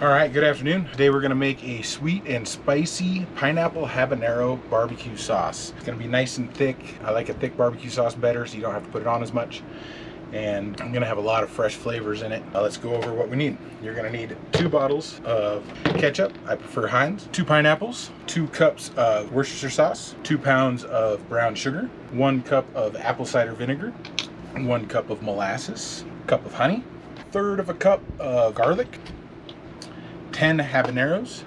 All right, good afternoon. Today we're gonna make a sweet and spicy pineapple habanero barbecue sauce. It's gonna be nice and thick. I like a thick barbecue sauce better, so you don't have to put it on as much. And I'm gonna have a lot of fresh flavors in it. Let's go over what we need. You're gonna need 2 bottles of ketchup, I prefer Heinz, 2 pineapples, 2 cups of Worcestershire sauce, 2 pounds of brown sugar, 1 cup of apple cider vinegar, 1 cup of molasses, a cup of honey, 1/3 of a cup of garlic, 10 habaneros,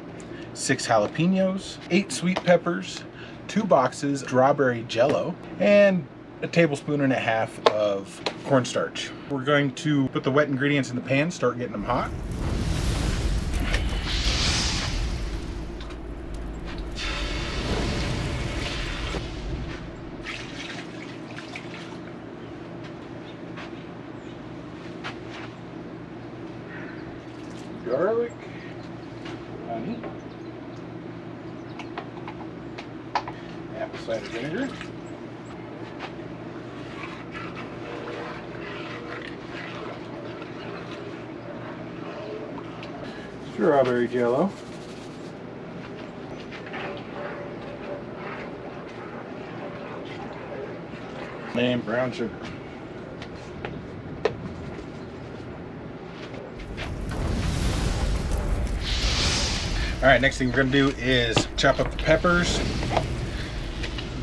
6 jalapenos, 8 sweet peppers, 2 boxes strawberry jello, and a 1.5 tablespoons of cornstarch. We're going to put the wet ingredients in the pan, start getting them hot. Garlic, honey, apple cider vinegar, strawberry jello, and brown sugar. All right, next thing we're gonna do is chop up the peppers.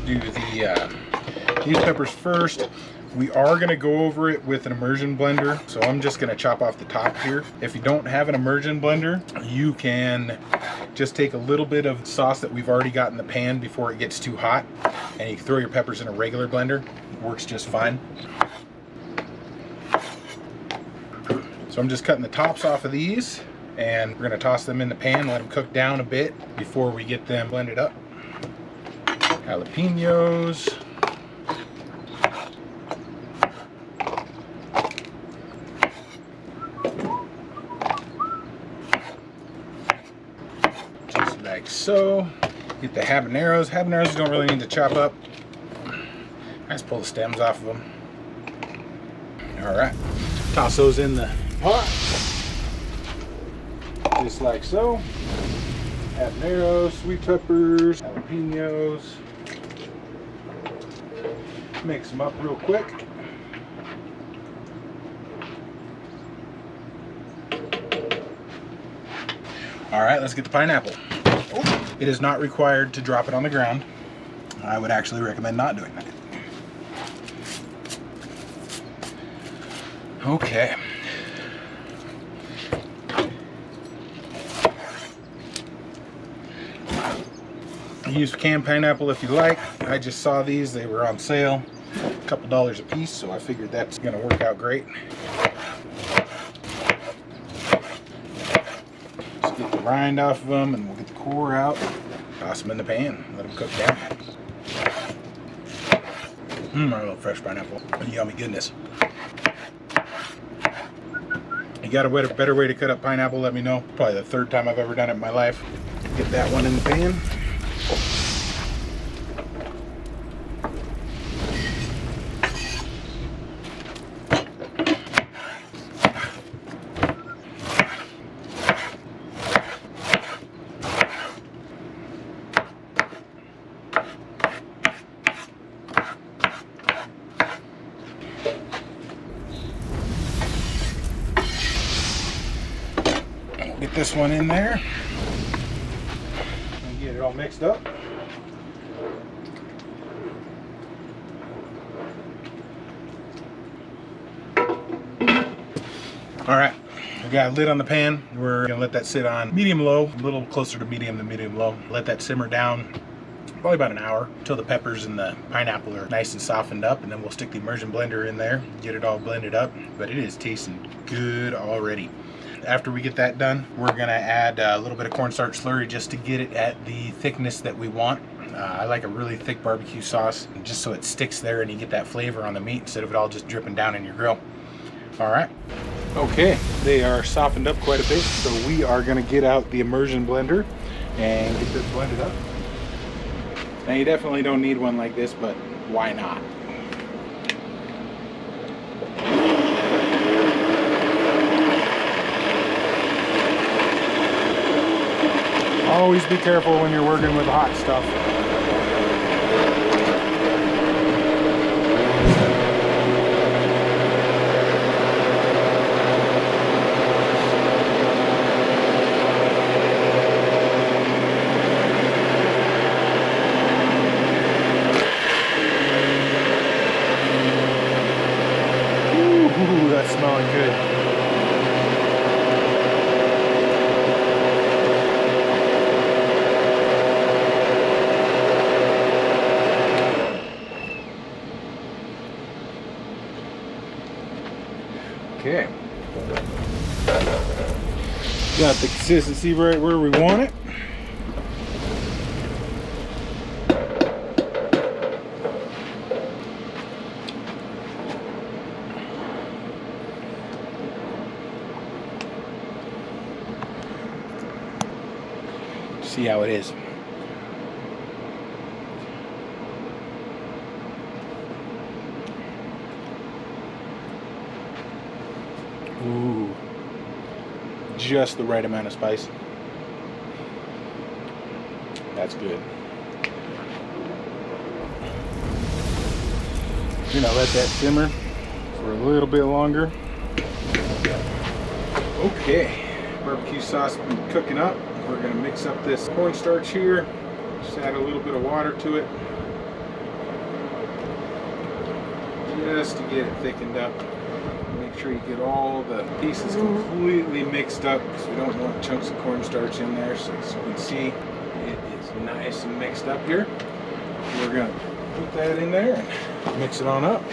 Do these peppers first. We are gonna go over it with an immersion blender, so I'm just gonna chop off the top here. If you don't have an immersion blender, you can just take a little bit of sauce that we've already got in the pan before it gets too hot, and you can throw your peppers in a regular blender. It works just fine. So I'm just cutting the tops off of these, and we're gonna toss them in the pan, let them cook down a bit before we get them blended up. Jalapenos. Just like so. Get the habaneros. Habaneros don't really need to chop up. I just pull the stems off of them. All right, toss those in the pot. Just like so. Habaneros, sweet peppers, jalapenos. Mix them up real quick. All right, let's get the pineapple. Oh, it is not required to drop it on the ground. I would actually recommend not doing that. Okay. Use canned pineapple if you like. I just saw these, they were on sale, a couple dollars a piece, so I figured that's gonna work out great. Just get the rind off of them and we'll get the core out. Toss them in the pan, let them cook down. I love fresh pineapple. Yummy goodness. You got a better way to cut up pineapple, let me know. Probably the 3rd time I've ever done it in my life. Get that one in the pan. Get this one in there and get it all mixed up. All right, we got a lid on the pan. We're gonna let that sit on medium-low, a little closer to medium than medium-low. Let that simmer down probably about an hour until the peppers and the pineapple are nice and softened up, and then we'll stick the immersion blender in there, get it all blended up. But it is tasting good already. After we get that done, we're gonna add a little bit of cornstarch slurry just to get it at the thickness that we want. I like a really thick barbecue sauce, just so it sticks there and you get that flavor on the meat instead of it all just dripping down in your grill. All right. Okay, they are softened up quite a bit, so we are gonna get out the immersion blender and get this blended up. Now you definitely don't need one like this, but why not? Always be careful when you're working with hot stuff. Ooh, that's smelling good. Okay. Got the consistency right where we want it. See how it is. Ooh, just the right amount of spice. That's good. You're gonna let that simmer for a little bit longer. Okay, barbecue sauce has been cooking up. We're gonna mix up this cornstarch here. Just add a little bit of water to it, just to get it thickened up. Make sure you get all the pieces completely mixed up, because we don't want chunks of cornstarch in there. So as you can see, it is nice and mixed up here. We're gonna put that in there and mix it on up.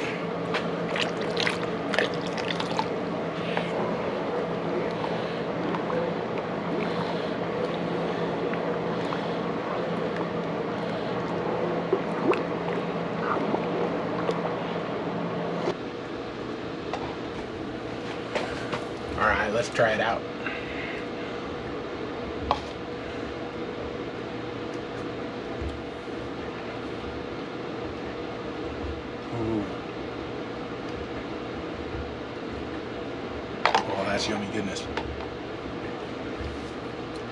All right, let's try it out. Ooh. Oh, that's yummy goodness.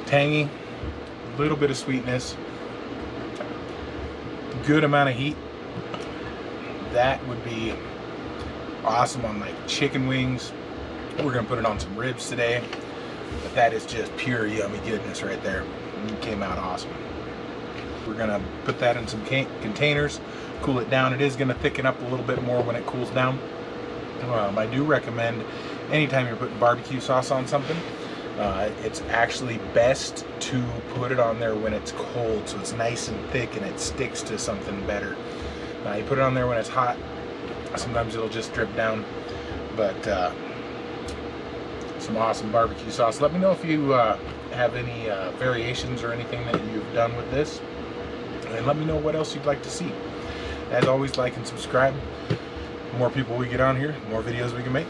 Tangy, a little bit of sweetness, good amount of heat. That would be awesome on like chicken wings. We're gonna put it on some ribs today, but that is just pure yummy goodness right there. It came out awesome. We're gonna put that in some containers, cool it down. It is gonna thicken up a little bit more when it cools down. I do recommend anytime you're putting barbecue sauce on something, it's actually best to put it on there when it's cold, so it's nice and thick and it sticks to something better. You put it on there when it's hot, sometimes it'll just drip down, but some awesome barbecue sauce. Let me know if you have any variations or anything that you've done with this, and let me know what else you'd like to see. As always, like and subscribe. The more people we get on here, the more videos we can make.